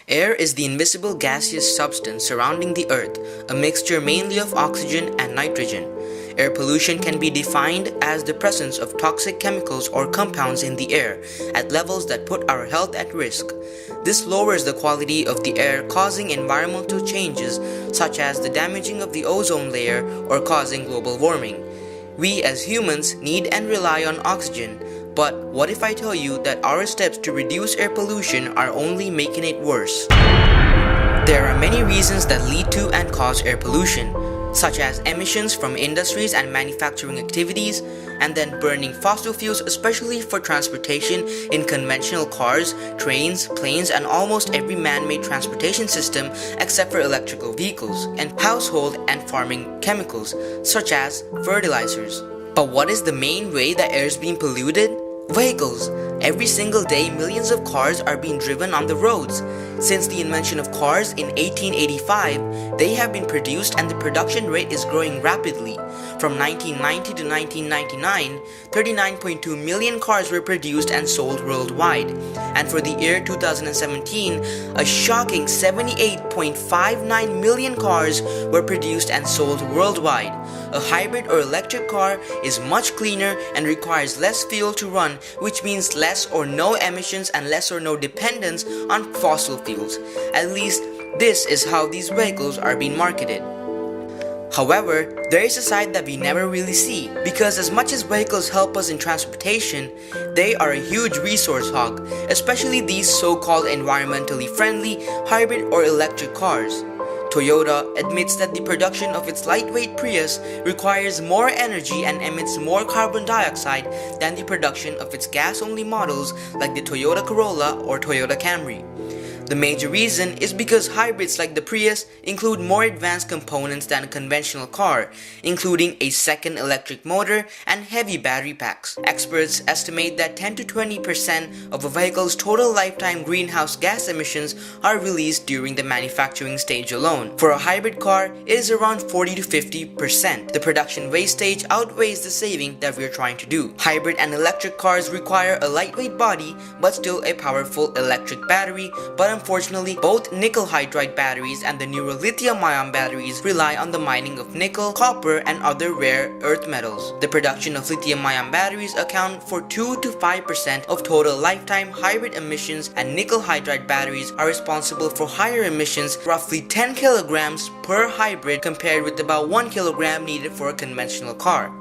Air is the invisible gaseous substance surrounding the Earth, a mixture mainly of oxygen and nitrogen. Air pollution can be defined as the presence of toxic chemicals or compounds in the air at levels that put our health at risk. This lowers the quality of the air, causing environmental changes such as the damaging of the ozone layer or causing global warming. We as humans need and rely on oxygen, but what if I tell you that our steps to reduce air pollution are only making it worse? There are many reasons that lead to and cause air pollution, such as emissions from industries and manufacturing activities, and then burning fossil fuels, especially for transportation in conventional cars, trains, planes, and almost every man-made transportation system except for electrical vehicles, and household and farming chemicals, such as fertilizers. But what is the main way that air is being polluted? Vehicles. Every single day, millions of cars are being driven on the roads. Since the invention of cars in 1885, they have been produced and the production rate is growing rapidly. From 1990 to 1999, 39.2 million cars were produced and sold worldwide. And for the year 2017, a shocking 78.59 million cars were produced and sold worldwide. A hybrid or electric car is much cleaner and requires less fuel to run, which means less or no emissions and less or no dependence on fossil fuels. At least, this is how these vehicles are being marketed. However, there is a side that we never really see, because as much as vehicles help us in transportation, they are a huge resource hog, especially these so-called environmentally friendly hybrid or electric cars. Toyota admits that the production of its lightweight Prius requires more energy and emits more carbon dioxide than the production of its gas-only models like the Toyota Corolla or Toyota Camry. The major reason is because hybrids like the Prius include more advanced components than a conventional car, including a second electric motor and heavy battery packs. Experts estimate that 10 to 20% of a vehicle's total lifetime greenhouse gas emissions are released during the manufacturing stage alone. For a hybrid car, it is around 40 to 50%. The production wastage outweighs the saving that we are trying to do. Hybrid and electric cars require a lightweight body but still a powerful electric battery, but unfortunately, both nickel hydride batteries and the newer lithium-ion batteries rely on the mining of nickel, copper, and other rare earth metals. The production of lithium-ion batteries account for 2 to 5% of total lifetime hybrid emissions, and nickel hydride batteries are responsible for higher emissions, roughly 10 kilograms per hybrid compared with about 1 kilogram needed for a conventional car.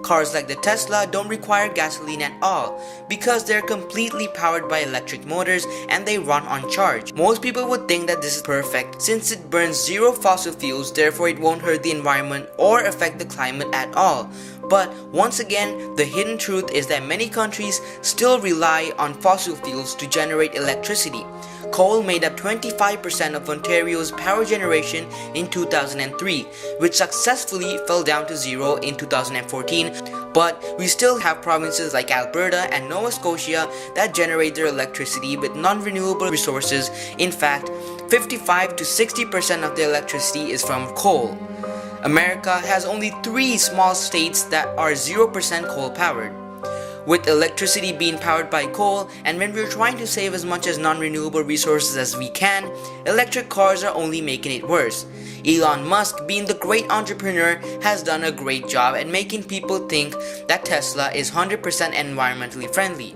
Cars like the Tesla don't require gasoline at all because they're completely powered by electric motors and they run on charge. Most people would think that this is perfect since it burns zero fossil fuels, therefore it won't hurt the environment or affect the climate at all. But once again, the hidden truth is that many countries still rely on fossil fuels to generate electricity. Coal made up 25% of Ontario's power generation in 2003, which successfully fell down to zero in 2014, but we still have provinces like Alberta and Nova Scotia that generate their electricity with non-renewable resources. In fact, 55 to 60% of their electricity is from coal. America has only 3 small states that are 0% coal powered. With electricity being powered by coal, and when we're trying to save as much as non-renewable resources as we can, electric cars are only making it worse. Elon Musk, being the great entrepreneur, has done a great job at making people think that Tesla is 100% environmentally friendly.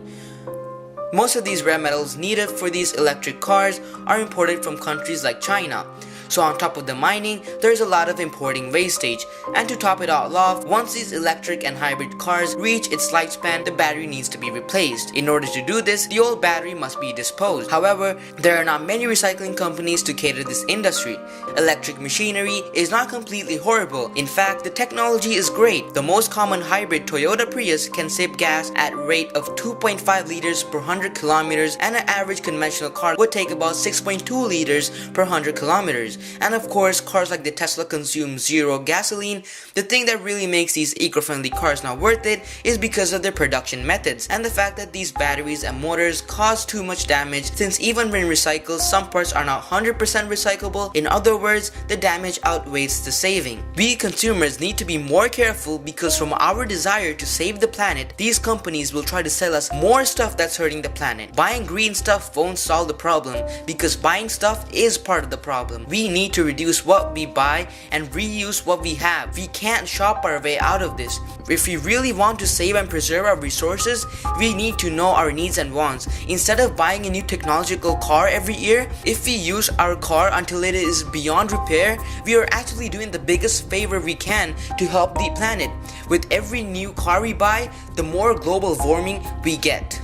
Most of these rare metals needed for these electric cars are imported from countries like China. So on top of the mining, there's a lot of importing wastage. And to top it all off, once these electric and hybrid cars reach its lifespan, the battery needs to be replaced. In order to do this, the old battery must be disposed. However, there are not many recycling companies to cater to this industry. Electric machinery is not completely horrible. In fact, the technology is great. The most common hybrid Toyota Prius can sip gas at a rate of 2.5 liters per 100 kilometers, and an average conventional car would take about 6.2 liters per 100 kilometers. And of course, cars like the Tesla consume zero gasoline. The thing that really makes these eco-friendly cars not worth it is because of their production methods and the fact that these batteries and motors cause too much damage, since even when recycled, some parts are not 100% recyclable. In other words, the damage outweighs the saving. We consumers need to be more careful because from our desire to save the planet, these companies will try to sell us more stuff that's hurting the planet. Buying green stuff won't solve the problem because buying stuff is part of the problem. We need to reduce what we buy and reuse what we have. We can't shop our way out of this. If we really want to save and preserve our resources, we need to know our needs and wants. Instead of buying a new technological car every year, if we use our car until it is beyond repair, we are actually doing the biggest favor we can to help the planet. With every new car we buy, the more global warming we get.